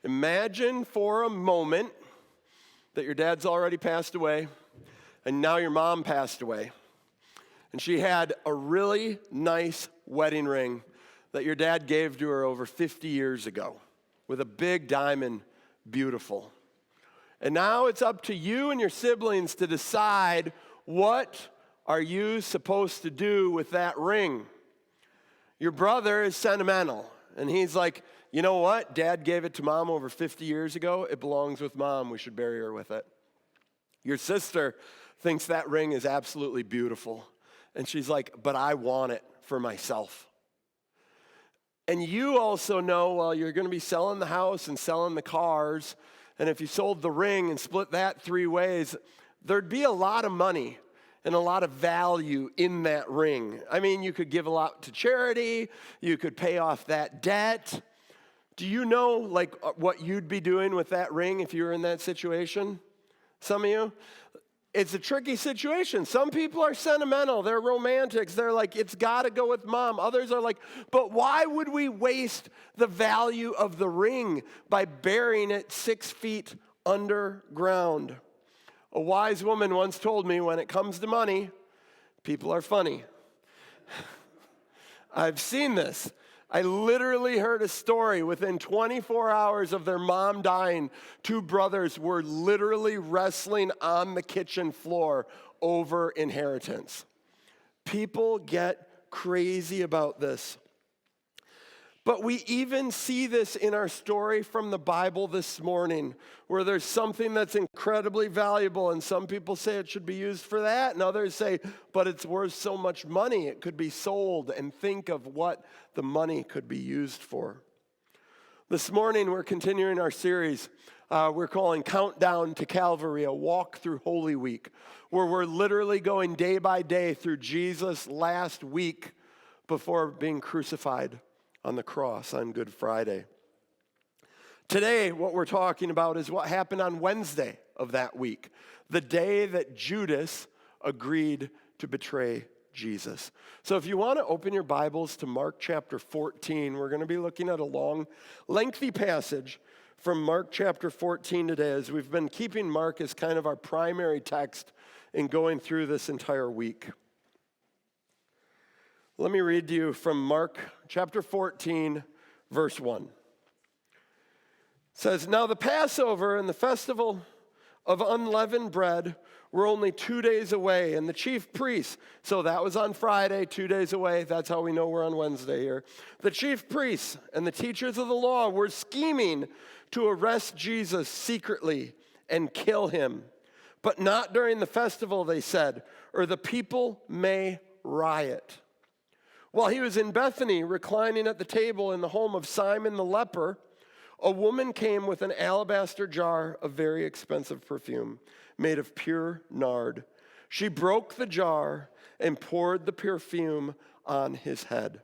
Imagine for a moment that your dad's already passed away, and now your mom passed away. And she had a really nice wedding ring that your dad gave to her over 50 years ago with a big diamond, beautiful. And now it's up to you and your siblings to decide, what are you supposed to do with that ring? Your brother is sentimental, and he's like, you know what? Dad gave it to mom over 50 years ago. It belongs with mom. We should bury her with it. Your sister thinks that ring is absolutely beautiful. And she's like, but I want it for myself. And you also know, well, you're going to be selling the house and selling the cars. And if you sold the ring and split that 3 ways, there'd be a lot of money and a lot of value in that ring. I mean, you could give a lot to charity. You could pay off that debt. Do you know, like, what you'd be doing with that ring if you were in that situation? Some of you? It's a tricky situation. Some people are sentimental. They're romantics. They're like, it's got to go with mom. Others are like, but why would we waste the value of the ring by burying it 6 feet underground? A wise woman once told me, when it comes to money, people are funny. I've seen this. I literally heard a story within 24 hours of their mom dying. 2 brothers were literally wrestling on the kitchen floor over inheritance. People get crazy about this. But we even see this in our story from the Bible this morning, where there's something that's incredibly valuable, and some people say it should be used for that, and others say, but it's worth so much money, it could be sold, and think of what the money could be used for. This morning, we're continuing our series we're calling Countdown to Calvary, a walk through Holy Week, where we're literally going day by day through Jesus' last week before being crucified on the cross on Good Friday. Today, what we're talking about is what happened on Wednesday of that week, the day that Judas agreed to betray Jesus. So if you want to open your Bibles to Mark chapter 14, we're going to be looking at a long, lengthy passage from Mark chapter 14 today, as we've been keeping Mark as kind of our primary text in going through this entire week. Let me read to you from Mark chapter 14, verse 1. It says, now the Passover and the festival of unleavened bread were only 2 days away, and the chief priests, so that was on Friday, 2 days away, that's how we know we're on Wednesday here. The chief priests and the teachers of the law were scheming to arrest Jesus secretly and kill him, but not during the festival, they said, or the people may riot. While he was in Bethany, reclining at the table in the home of Simon the leper, a woman came with an alabaster jar of very expensive perfume made of pure nard. She broke the jar and poured the perfume on his head.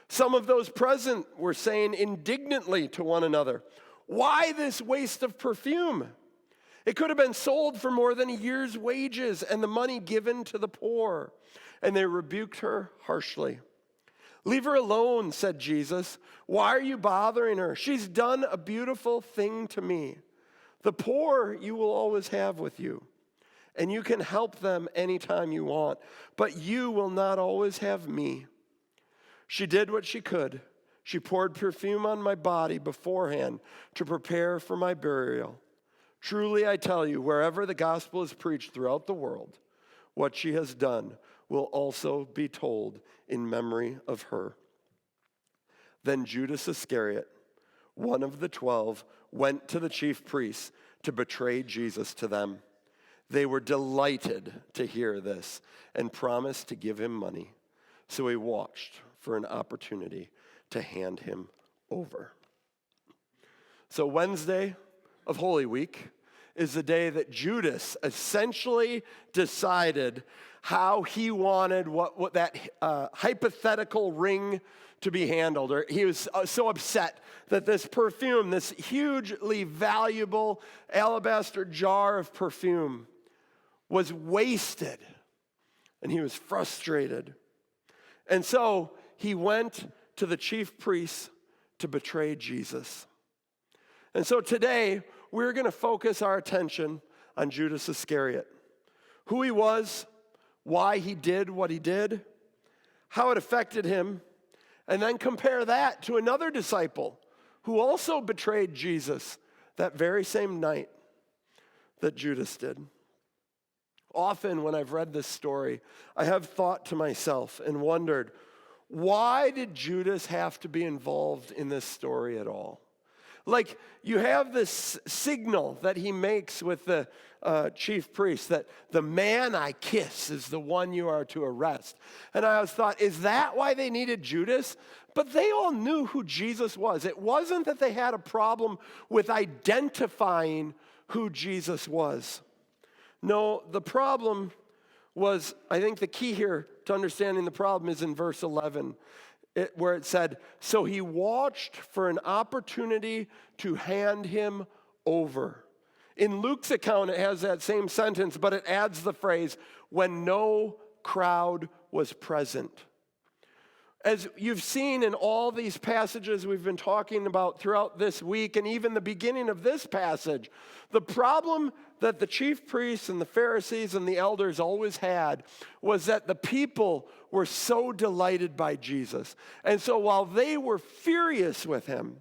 Some of those present were saying indignantly to one another, why this waste of perfume? It could have been sold for more than a year's wages and the money given to the poor. And they rebuked her harshly. Leave her alone, said Jesus. Why are you bothering her? She's done a beautiful thing to me. The poor you will always have with you, and you can help them anytime you want, but you will not always have me. She did what she could. She poured perfume on my body beforehand to prepare for my burial. Truly, I tell you, wherever the gospel is preached throughout the world, what she has done will also be told in memory of her. Then Judas Iscariot, one of the 12, went to the chief priests to betray Jesus to them. They were delighted to hear this and promised to give him money. So he watched for an opportunity to hand him over. So Wednesday of Holy Week is the day that Judas essentially decided how he wanted what that hypothetical ring to be handled. Or he was so upset that this perfume, this hugely valuable alabaster jar of perfume, was wasted. And he was frustrated. And so he went to the chief priests to betray Jesus. And so today, we're going to focus our attention on Judas Iscariot. Who he was, why he did what he did, how it affected him, and then compare that to another disciple who also betrayed Jesus that very same night that Judas did. Often when I've read this story, I have thought to myself and wondered, why did Judas have to be involved in this story at all? Like, you have this signal that he makes with the chief priest that the man I kiss is the one you are to arrest. And I always thought, is that why they needed Judas? But they all knew who Jesus was. It wasn't that they had a problem with identifying who Jesus was. No, the problem was, I think the key here to understanding the problem is in verse 11, where it said, so he watched for an opportunity to hand him over. In Luke's account, it has that same sentence, but it adds the phrase, when no crowd was present. As you've seen in all these passages we've been talking about throughout this week, and even the beginning of this passage, the problem that the chief priests and the Pharisees and the elders always had was that the people were so delighted by Jesus. And so while they were furious with him,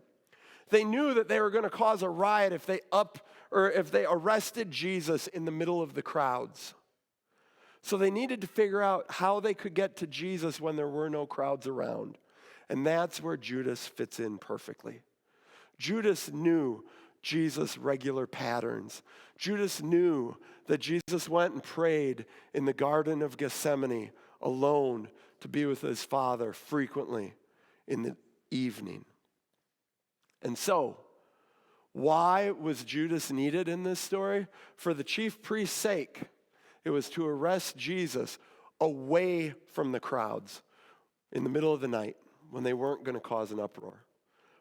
they knew that they were going to cause a riot if they arrested Jesus in the middle of the crowds. So they needed to figure out how they could get to Jesus when there were no crowds around. And that's where Judas fits in perfectly. Judas knew Jesus' regular patterns. Judas knew that Jesus went and prayed in the Garden of Gethsemane alone to be with his Father frequently in the evening. And so, why was Judas needed in this story? For the chief priest's sake. It was to arrest Jesus away from the crowds in the middle of the night when they weren't going to cause an uproar.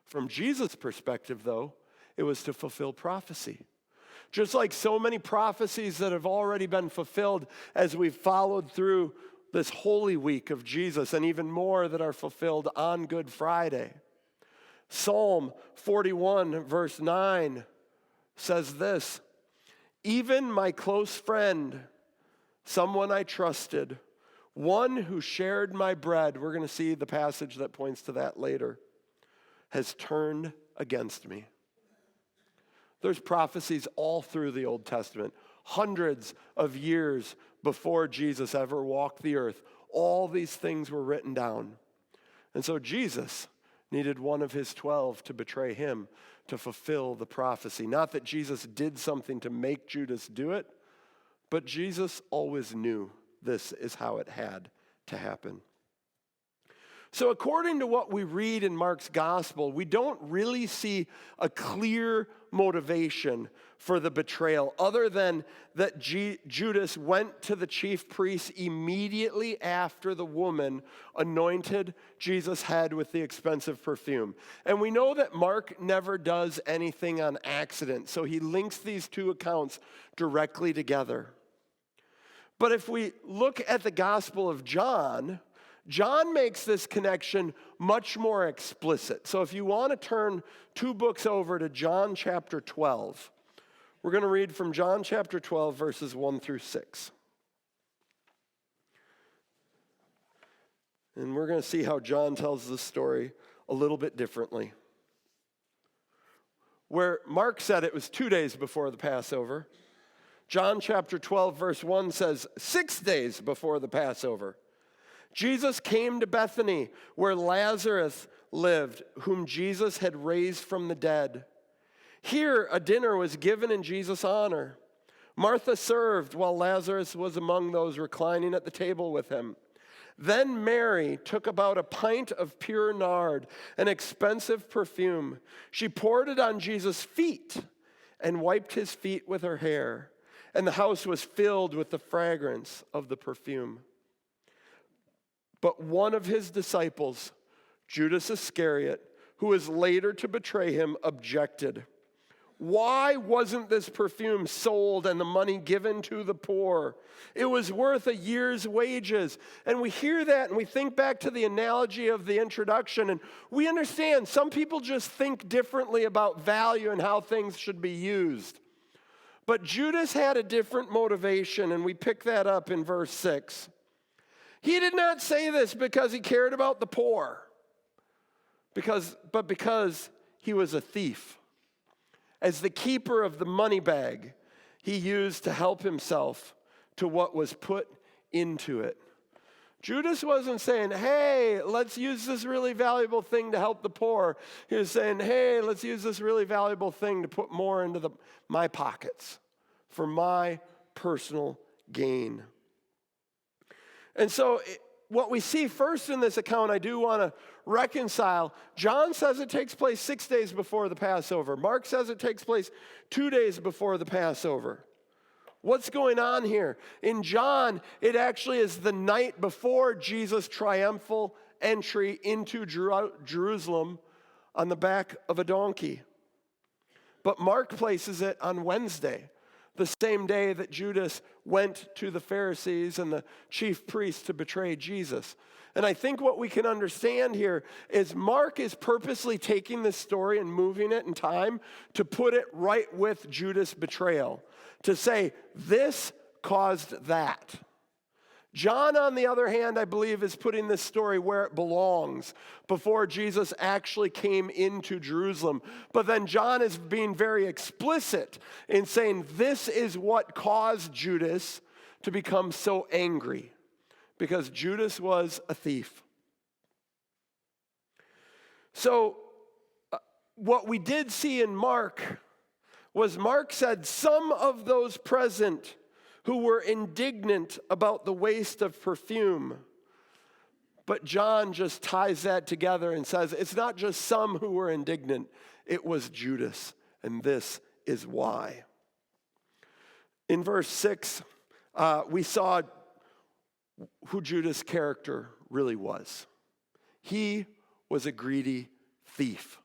From Jesus' perspective, though, it was to fulfill prophecy. Just like so many prophecies that have already been fulfilled as we've followed through this Holy Week of Jesus, and even more that are fulfilled on Good Friday. Psalm 41, verse 9 says this, even my close friend, someone I trusted, one who shared my bread, we're going to see the passage that points to that later, has turned against me. There's prophecies all through the Old Testament, hundreds of years before Jesus ever walked the earth. All these things were written down. And so Jesus needed one of his 12 to betray him to fulfill the prophecy. Not that Jesus did something to make Judas do it, but Jesus always knew this is how it had to happen. So according to what we read in Mark's gospel, we don't really see a clear motivation for the betrayal other than that Judas went to the chief priests immediately after the woman anointed Jesus' head with the expensive perfume. And we know that Mark never does anything on accident, so he links these two accounts directly together. But if we look at the Gospel of John, John makes this connection much more explicit. So if you want to turn 2 books over to John chapter 12, we're going to read from John chapter 12, verses 1 through 6. And we're going to see how John tells this story a little bit differently. Where Mark said it was 2 days before the Passover, John chapter 12, verse 1 says 6 days before the Passover. Jesus came to Bethany, where Lazarus lived, whom Jesus had raised from the dead. Here a dinner was given in Jesus' honor. Martha served while Lazarus was among those reclining at the table with him. Then Mary took about a pint of pure nard, an expensive perfume. She poured it on Jesus' feet and wiped his feet with her hair. And the house was filled with the fragrance of the perfume. But one of his disciples, Judas Iscariot, who was later to betray him, objected. Why wasn't this perfume sold and the money given to the poor? It was worth a year's wages. And we hear that and we think back to the analogy of the introduction, and we understand some people just think differently about value and how things should be used. But Judas had a different motivation, and we pick that up in verse 6. He did not say this because he cared about the poor, but because he was a thief. As the keeper of the money bag, he used to help himself to what was put into it. Judas wasn't saying, hey, let's use this really valuable thing to help the poor. He was saying, hey, let's use this really valuable thing to put more into my pockets for my personal gain. And so what we see first in this account, I do want to reconcile. John says it takes place 6 days before the Passover. Mark says it takes place 2 days before the Passover. What's going on here? In John, it actually is the night before Jesus' triumphal entry into Jerusalem on the back of a donkey. But Mark places it on Wednesday, the same day that Judas went to the Pharisees and the chief priests to betray Jesus. And I think what we can understand here is Mark is purposely taking this story and moving it in time to put it right with Judas' betrayal, to say this caused that. John, on the other hand, I believe is putting this story where it belongs before Jesus actually came into Jerusalem. But then John is being very explicit in saying this is what caused Judas to become so angry, because Judas was a thief. So what we did see in Mark was Mark said some of those present who were indignant about the waste of perfume. But John just ties that together and says it's not just some who were indignant, it was Judas, and this is why. In verse 6, we saw who Judas' character really was. He was a greedy thief.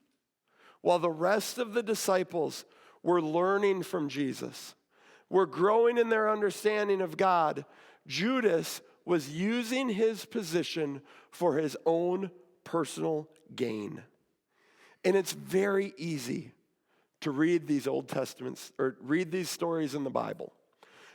While the rest of the disciples were learning from Jesus, were growing in their understanding of God, Judas was using his position for his own personal gain. And it's very easy to read these Old Testaments, or read these stories in the Bible,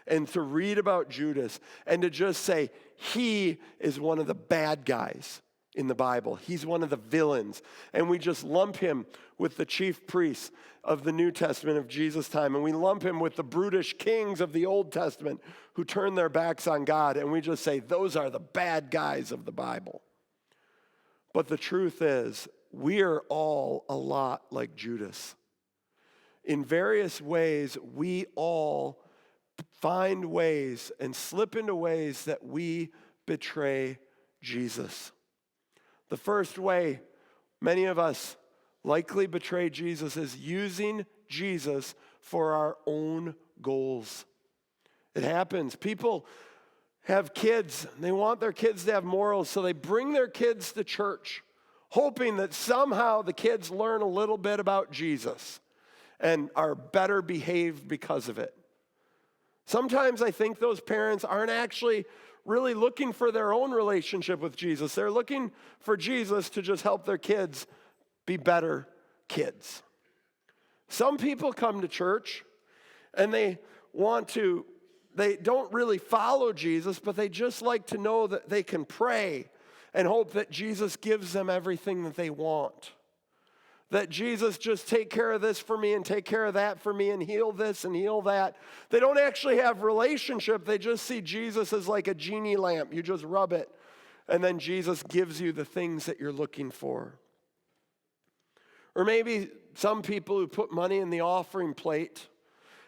and to read about Judas and to just say, he is one of the bad guys in the Bible. He's one of the villains. And we just lump him with the chief priests of the New Testament of Jesus' time. And we lump him with the brutish kings of the Old Testament who turn their backs on God. And we just say, those are the bad guys of the Bible. But the truth is, we are all a lot like Judas. In various ways, we all find ways and slip into ways that we betray Jesus. The first way many of us likely betray Jesus is using Jesus for our own goals. It happens. People have kids, and they want their kids to have morals, so they bring their kids to church, hoping that somehow the kids learn a little bit about Jesus and are better behaved because of it. Sometimes I think those parents aren't actually really looking for their own relationship with Jesus. They're looking for Jesus to just help their kids be better kids. Some people come to church and they don't really follow Jesus, but they just like to know that they can pray and hope that Jesus gives them everything that they want. That Jesus just take care of this for me and take care of that for me and heal this and heal that. They don't actually have relationship. They just see Jesus as like a genie lamp. You just rub it, and then Jesus gives you the things that you're looking for. Or maybe some people who put money in the offering plate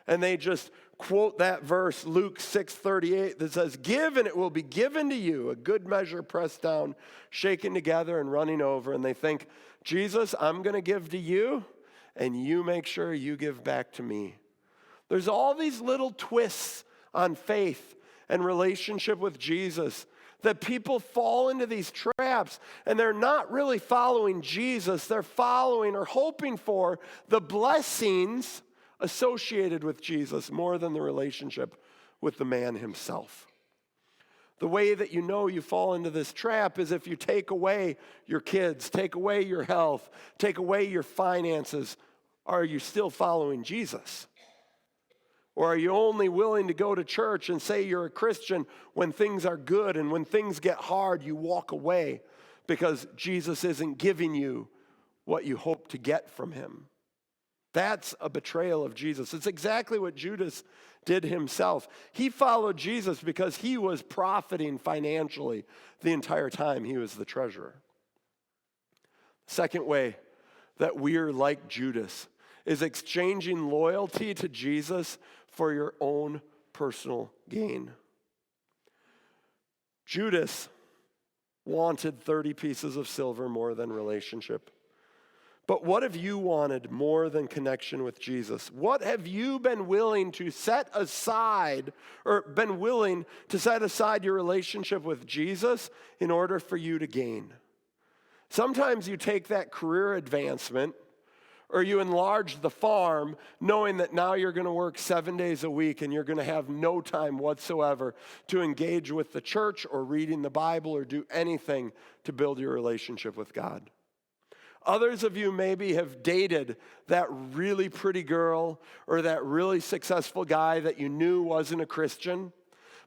and they just quote that verse, Luke 6:38, that says, "Give and it will be given to you, a good measure pressed down, shaken together and running over." And they think, Jesus, I'm going to give to you, and you make sure you give back to me. There's all these little twists on faith and relationship with Jesus that people fall into these traps, and they're not really following Jesus. They're following or hoping for the blessings associated with Jesus more than the relationship with the man himself. The way that you know you fall into this trap is if you take away your kids, take away your health, take away your finances. Are you still following Jesus? Or are you only willing to go to church and say you're a Christian when things are good, and when things get hard, you walk away because Jesus isn't giving you what you hope to get from him? That's a betrayal of Jesus. It's exactly what Judas did himself. He followed Jesus because he was profiting financially the entire time he was the treasurer. Second way that we're like Judas is exchanging loyalty to Jesus for your own personal gain. Judas wanted 30 pieces of silver more than relationship. But what have you wanted more than connection with Jesus? What have you been willing to set aside, or been willing to set aside your relationship with Jesus in order for you to gain? Sometimes you take that career advancement, or you enlarge the farm knowing that now you're going to work 7 days a week and you're going to have no time whatsoever to engage with the church or reading the Bible or do anything to build your relationship with God. Others of you maybe have dated that really pretty girl or that really successful guy that you knew wasn't a Christian,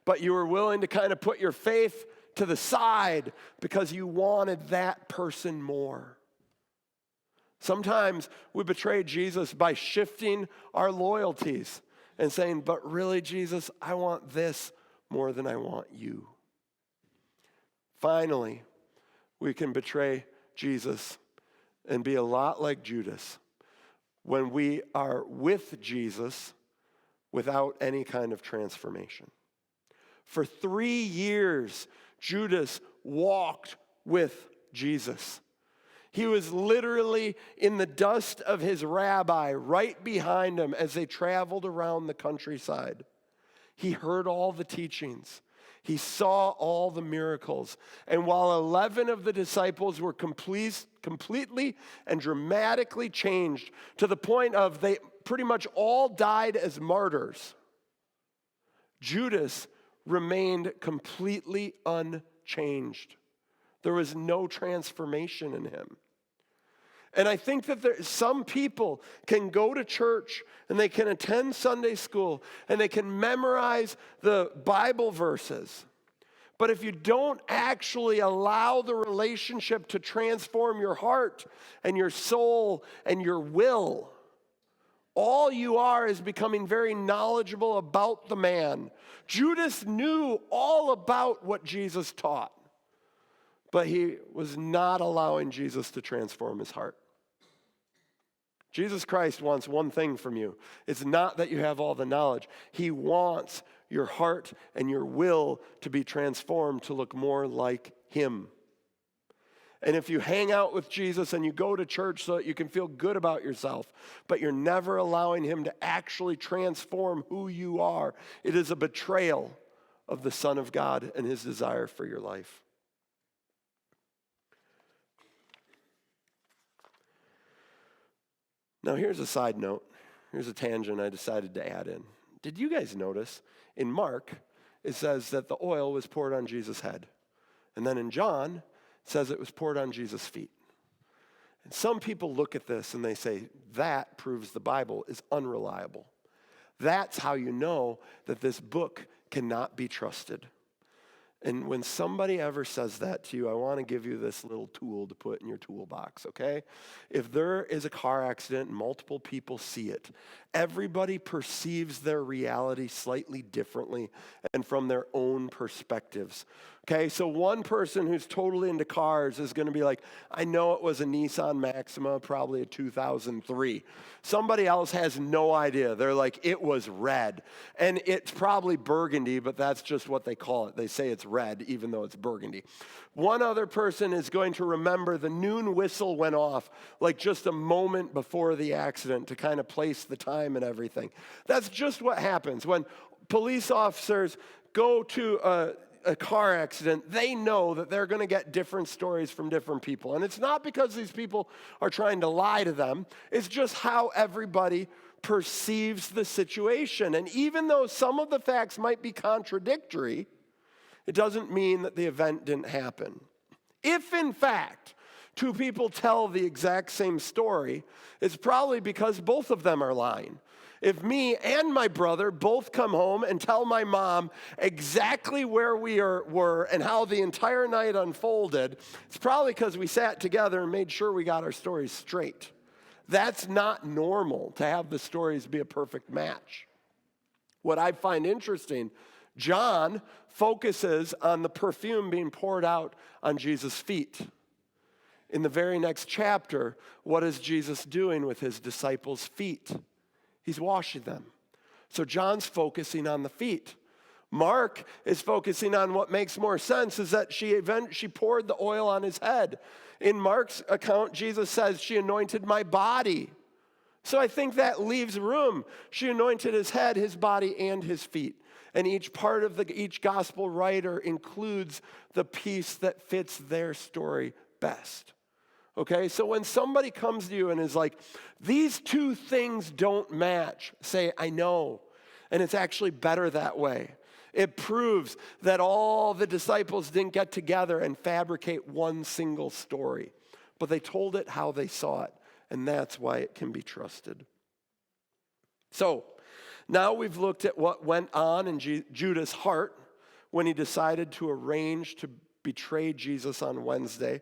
but you were willing to kind of put your faith to the side because you wanted that person more. Sometimes we betray Jesus by shifting our loyalties and saying, but really, Jesus, I want this more than I want you. Finally, we can betray Jesus and be a lot like Judas when we are with Jesus without any kind of transformation. For 3 years, Judas walked with Jesus. He was literally in the dust of his rabbi right behind him as they traveled around the countryside. He heard all the teachings. He saw all the miracles. And while 11 of the disciples were completely and dramatically changed to the point of they pretty much all died as martyrs, Judas remained completely unchanged. There was no transformation in him. And I think that some people can go to church and they can attend Sunday school and they can memorize the Bible verses. But if you don't actually allow the relationship to transform your heart and your soul and your will, all you are is becoming very knowledgeable about the man. Judas knew all about what Jesus taught, but he was not allowing Jesus to transform his heart. Jesus Christ wants one thing from you. It's not that you have all the knowledge. He wants your heart and your will to be transformed to look more like him. And if you hang out with Jesus and you go to church so that you can feel good about yourself, but you're never allowing him to actually transform who you are, it is a betrayal of the Son of God and his desire for your life. Now, here's a side note. Here's a tangent I decided to add in. Did you guys notice in Mark, it says that the oil was poured on Jesus' head. And then in John, it says it was poured on Jesus' feet. And some people look at this and they say, that proves the Bible is unreliable. That's how you know that this book cannot be trusted. And when somebody ever says that to you, I want to give you this little tool to put in your toolbox, okay? If there is a car accident and multiple people see it, everybody perceives their reality slightly differently and from their own perspectives. Okay, so one person who's totally into cars is going to be like, I know it was a Nissan Maxima, probably a 2003. Somebody else has no idea. They're like, it was red. And it's probably burgundy, but that's just what they call it. They say it's red, even though it's burgundy. One other person is going to remember the noon whistle went off, like just a moment before the accident to kind of place the time and everything. That's just what happens. When police officers go to a car accident, they know that they're going to get different stories from different people. And it's not because these people are trying to lie to them. It's just how everybody perceives the situation. And even though some of the facts might be contradictory, it doesn't mean that the event didn't happen. If, in fact, two people tell the exact same story, it's probably because both of them are lying. If me and my brother both come home and tell my mom exactly where we were and how the entire night unfolded, it's probably because we sat together and made sure we got our stories straight. That's not normal to have the stories be a perfect match. What I find interesting, John focuses on the perfume being poured out on Jesus' feet. In the very next chapter, what is Jesus doing with his disciples' feet? He's washing them. So John's focusing on the feet. Mark is focusing on what makes more sense, is that she poured the oil on his head. In Mark's account, Jesus says, she anointed my body. So I think that leaves room. She anointed his head, his body, and his feet. And each part of each gospel writer includes the piece that fits their story best. Okay, so when somebody comes to you and is like, these two things don't match, say, I know, and it's actually better that way. It proves that all the disciples didn't get together and fabricate one single story, but they told it how they saw it, and that's why it can be trusted. So, now we've looked at what went on in Judas' heart when he decided to arrange to betray Jesus on Wednesday.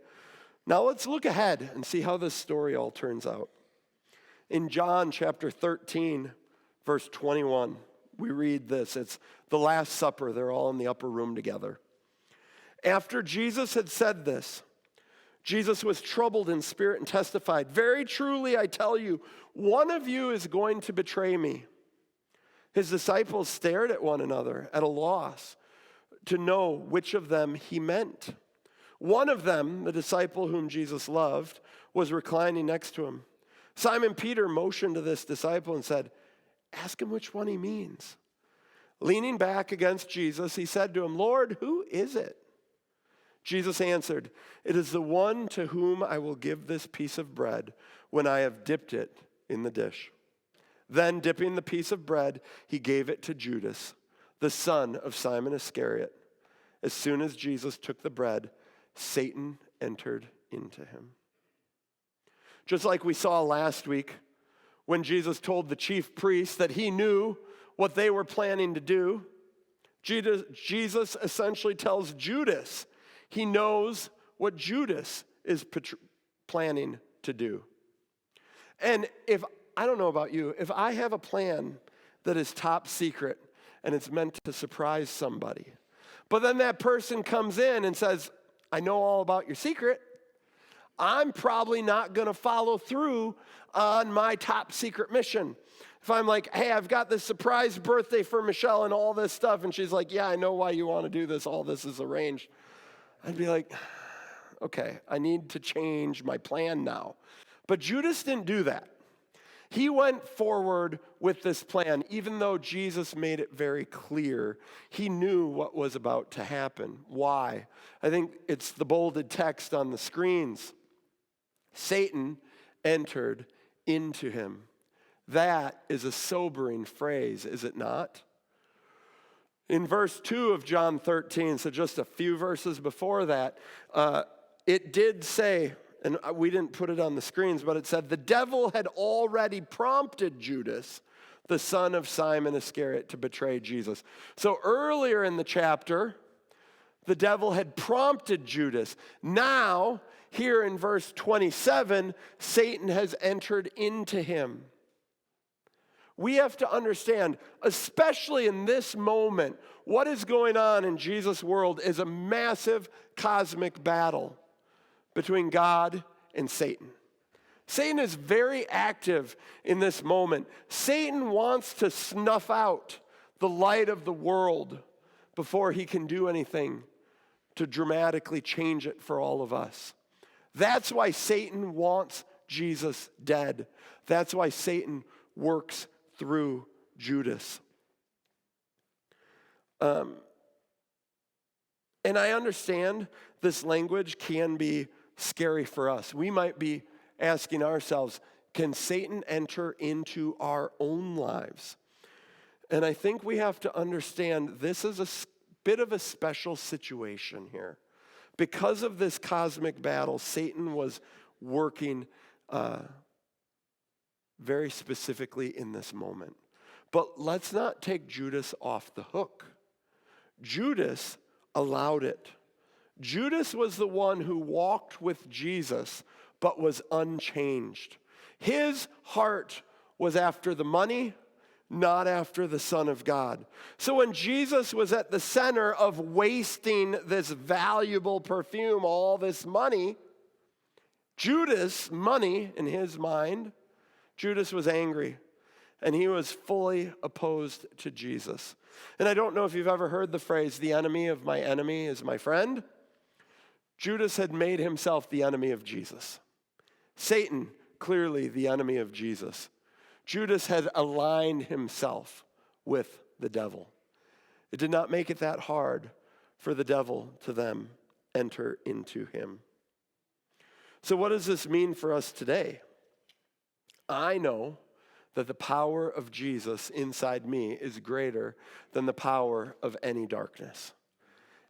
Now let's look ahead and see how this story all turns out. In John chapter 13, verse 21, we read this. It's the Last Supper. They're all in the upper room together. After Jesus had said this, Jesus was troubled in spirit and testified, very truly I tell you, one of you is going to betray me. His disciples stared at one another at a loss to know which of them he meant. One of them, the disciple whom Jesus loved, was reclining next to him. Simon Peter motioned to this disciple and said, ask him which one he means. Leaning back against Jesus, he said to him, Lord, who is it? Jesus answered, it is the one to whom I will give this piece of bread when I have dipped it in the dish. Then, dipping the piece of bread, he gave it to Judas, the son of Simon Iscariot. As soon as Jesus took the bread, Satan entered into him. Just like we saw last week when Jesus told the chief priests that he knew what they were planning to do, Jesus essentially tells Judas he knows what Judas is planning to do. And I don't know about you, if I have a plan that is top secret and it's meant to surprise somebody, but then that person comes in and says, I know all about your secret, I'm probably not going to follow through on my top secret mission. If I'm like, hey, I've got this surprise birthday for Michelle and all this stuff, and she's like, yeah, I know why you want to do this, all this is arranged. I'd be like, okay, I need to change my plan now. But Judas didn't do that. He went forward with this plan, even though Jesus made it very clear. He knew what was about to happen. Why? I think it's the bolded text on the screens. Satan entered into him. That is a sobering phrase, is it not? In verse 2 of John 13, so just a few verses before that, it did say, and we didn't put it on the screens, but it said, the devil had already prompted Judas, the son of Simon Iscariot, to betray Jesus. So earlier in the chapter, the devil had prompted Judas. Now, here in verse 27, Satan has entered into him. We have to understand, especially in this moment, what is going on in Jesus' world is a massive cosmic battle between God and Satan. Satan is very active in this moment. Satan wants to snuff out the light of the world before he can do anything to dramatically change it for all of us. That's why Satan wants Jesus dead. That's why Satan works through Judas. And I understand this language can be scary for us. We might be asking ourselves, can Satan enter into our own lives? And I think we have to understand this is a bit of a special situation here. Because of this cosmic battle, Satan was working very specifically in this moment. But let's not take Judas off the hook. Judas allowed it. Judas was the one who walked with Jesus, but was unchanged. His heart was after the money, not after the Son of God. So when Jesus was at the center of wasting this valuable perfume, all this money, Judas' money in his mind, Judas was angry, and he was fully opposed to Jesus. And I don't know if you've ever heard the phrase, the enemy of my enemy is my friend. Judas had made himself the enemy of Jesus. Satan, clearly the enemy of Jesus. Judas had aligned himself with the devil. It did not make it that hard for the devil to then enter into him. So what does this mean for us today? I know that the power of Jesus inside me is greater than the power of any darkness.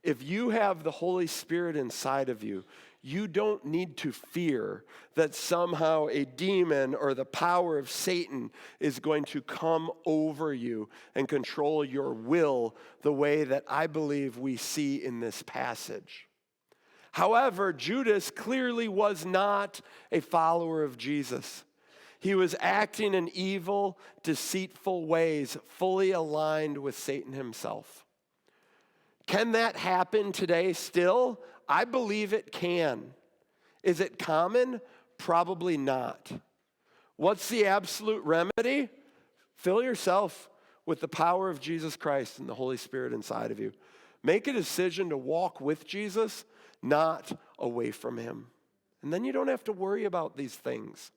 If you have the Holy Spirit inside of you, you don't need to fear that somehow a demon or the power of Satan is going to come over you and control your will the way that I believe we see in this passage. However, Judas clearly was not a follower of Jesus. He was acting in evil, deceitful ways, fully aligned with Satan himself. Can that happen today still? I believe it can. Is it common? Probably not. What's the absolute remedy? Fill yourself with the power of Jesus Christ and the Holy Spirit inside of you. Make a decision to walk with Jesus, not away from him. And then you don't have to worry about these things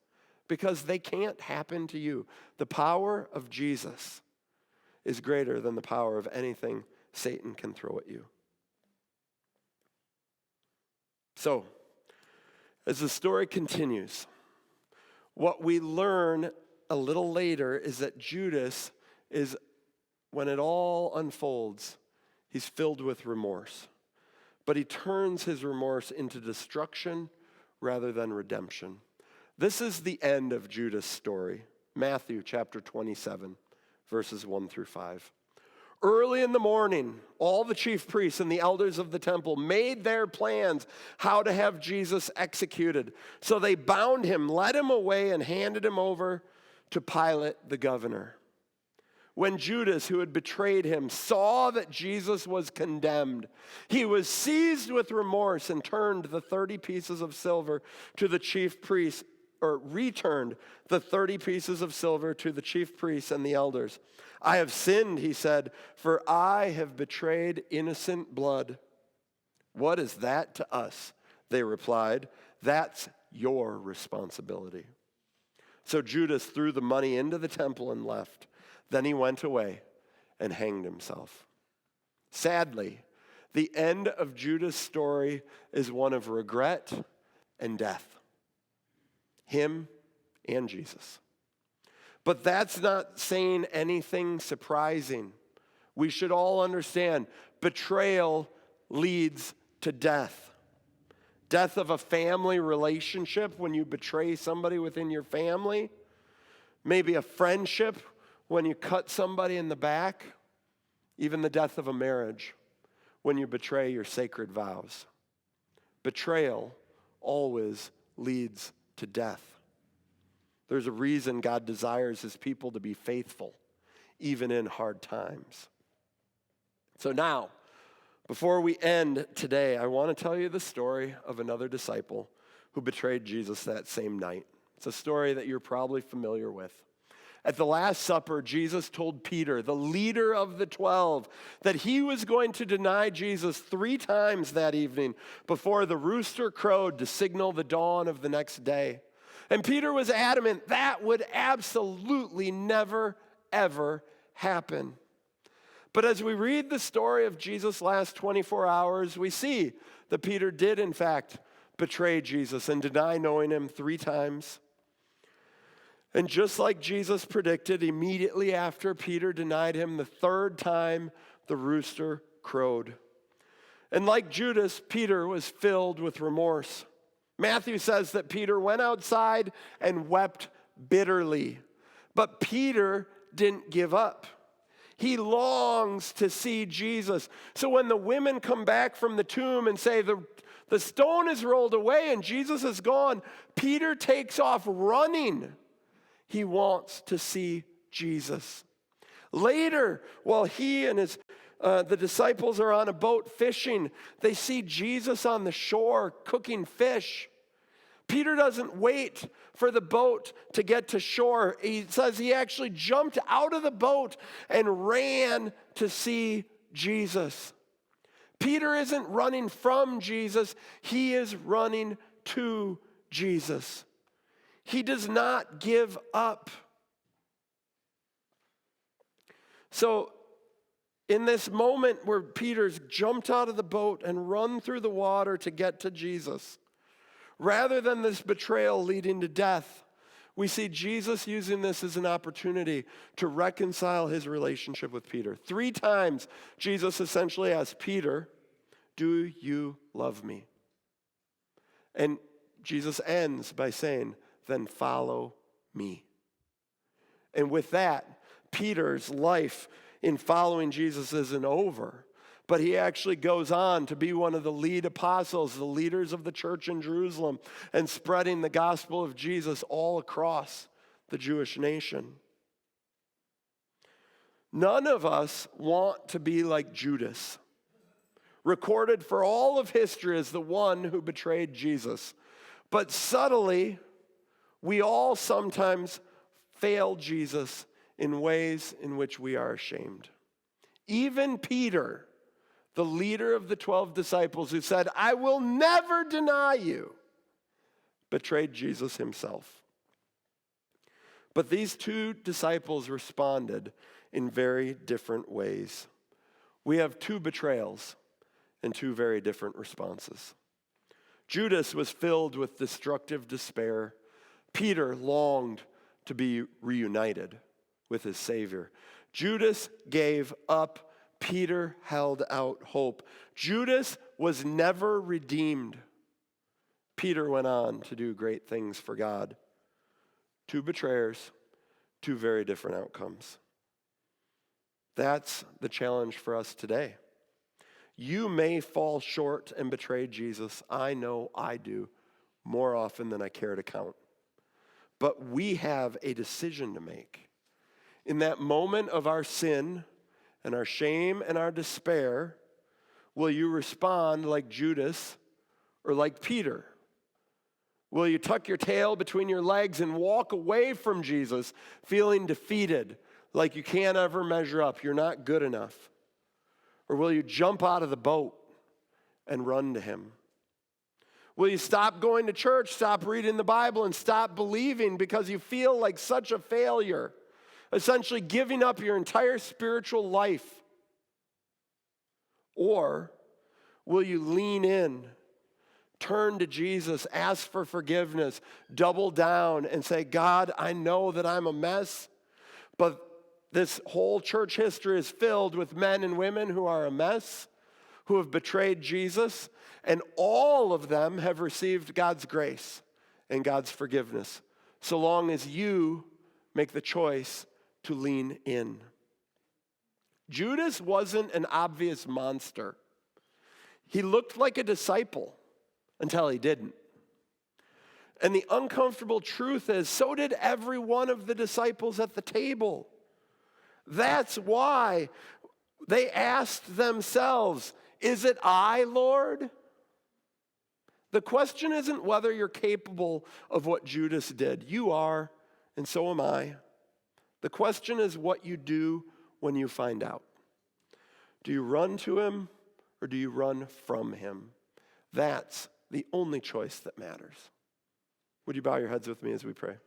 because they can't happen to you. The power of Jesus is greater than the power of anything Satan can throw at you. So, as the story continues, what we learn a little later is that Judas is, when it all unfolds, he's filled with remorse. But he turns his remorse into destruction rather than redemption. This is the end of Judas' story. Matthew chapter 27, verses 1 through 5. Early in the morning, all the chief priests and the elders of the temple made their plans how to have Jesus executed. So they bound him, led him away, and handed him over to Pilate the governor. When Judas, who had betrayed him, saw that Jesus was condemned, he was seized with remorse and turned the 30 pieces of silver to the chief priests, or returned the 30 pieces of silver to the chief priests and the elders. I have sinned, he said, for I have betrayed innocent blood. What is that to us? They replied. That's your responsibility. So Judas threw the money into the temple and left. Then he went away and hanged himself. Sadly, the end of Judas' story is one of regret and death. Him and Jesus. But that's not saying anything surprising. We should all understand betrayal leads to death. Death of a family relationship when you betray somebody within your family. Maybe a friendship when you cut somebody in the back. Even the death of a marriage when you betray your sacred vows. Betrayal always leads to death. There's a reason God desires his people to be faithful, even in hard times. So now, before we end today, I want to tell you the story of another disciple who betrayed Jesus that same night. It's a story that you're probably familiar with. At the Last Supper, Jesus told Peter, the leader of the 12, that he was going to deny Jesus 3 times that evening before the rooster crowed to signal the dawn of the next day. And Peter was adamant that would absolutely never, ever happen. But as we read the story of Jesus' last 24 hours, we see that Peter did, in fact, betray Jesus and deny knowing him 3 times. And just like Jesus predicted, immediately after Peter denied him the third time, the rooster crowed. And like Judas, Peter was filled with remorse. Matthew says that Peter went outside and wept bitterly. But Peter didn't give up. He longs to see Jesus. So when the women come back from the tomb and say the stone is rolled away and Jesus is gone, Peter takes off running. He wants to see Jesus. Later, while he and the disciples are on a boat fishing, they see Jesus on the shore cooking fish. Peter doesn't wait for the boat to get to shore. He says he actually jumped out of the boat and ran to see Jesus. Peter isn't running from Jesus. He is running to Jesus. He does not give up. So, in this moment where Peter's jumped out of the boat and run through the water to get to Jesus, rather than this betrayal leading to death, we see Jesus using this as an opportunity to reconcile his relationship with Peter. 3 times, Jesus essentially asked Peter, "Do you love me?" And Jesus ends by saying, "Then follow me." And with that, Peter's life in following Jesus isn't over, but he actually goes on to be one of the lead apostles, the leaders of the church in Jerusalem, and spreading the gospel of Jesus all across the Jewish nation. None of us want to be like Judas, recorded for all of history as the one who betrayed Jesus. But subtly, we all sometimes fail Jesus in ways in which we are ashamed. Even Peter, the leader of the 12 disciples who said, "I will never deny you," betrayed Jesus himself. But these 2 disciples responded in very different ways. We have 2 betrayals and 2 very different responses. Judas was filled with destructive despair. Peter longed to be reunited with his Savior. Judas gave up. Peter held out hope. Judas was never redeemed. Peter went on to do great things for God. 2 betrayers, 2 very different outcomes. That's the challenge for us today. You may fall short and betray Jesus. I know I do more often than I care to count. But we have a decision to make. In that moment of our sin and our shame and our despair, will you respond like Judas or like Peter? Will you tuck your tail between your legs and walk away from Jesus feeling defeated, like you can't ever measure up, you're not good enough? Or will you jump out of the boat and run to him? Will you stop going to church, stop reading the Bible, and stop believing because you feel like such a failure, essentially giving up your entire spiritual life? Or will you lean in, turn to Jesus, ask for forgiveness, double down, and say, "God, I know that I'm a mess, but this whole church history is filled with men and women who are a mess, who have betrayed Jesus, and all of them have received God's grace and God's forgiveness, so long as you make the choice to lean in." Judas wasn't an obvious monster. He looked like a disciple until he didn't. And the uncomfortable truth is, so did every one of the disciples at the table. That's why they asked themselves, "Is it I, Lord?" The question isn't whether you're capable of what Judas did. You are, and so am I. The question is what you do when you find out. Do you run to him or do you run from him? That's the only choice that matters. Would you bow your heads with me as we pray?